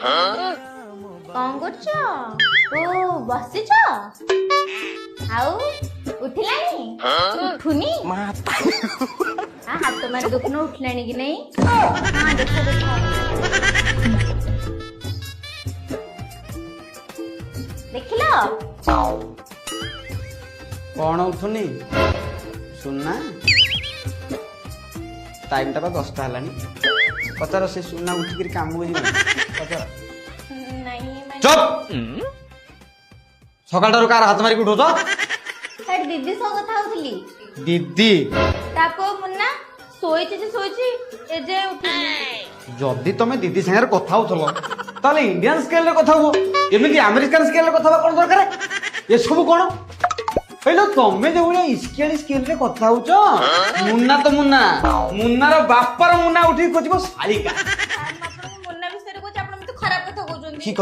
कौन करछ ओ बसिछ आउ उठिलानी उठुनी हाथ मार दुखन उठलानी कि नहीं हाँ देखो देखो देखिल कौन उठुनी सुना टाइम टा 10टा हलानी पचार से सुना उठिक काम पचार नहीं चुप सकाल कार हाथ मारिक उठौछ सर दीदी सह कथा होतली दीदी ताको मुन्ना सोईची जे सोईची ए जे उठी जदि तुम दीदी सागर कथा होतलो ताले इंडियन स्केल रे कथा हो एमिति अमेरिकन स्केल रे कथा कोन दरकार ए सब कोन हेलो तमे जे उले स्केल रे कथा होचो मुन्ना तो मुन्ना मुन्नार बापर मुन्ना उठी खोजबो सालिका मुन्ना विषय को आपण मते खराब कथा कहउछन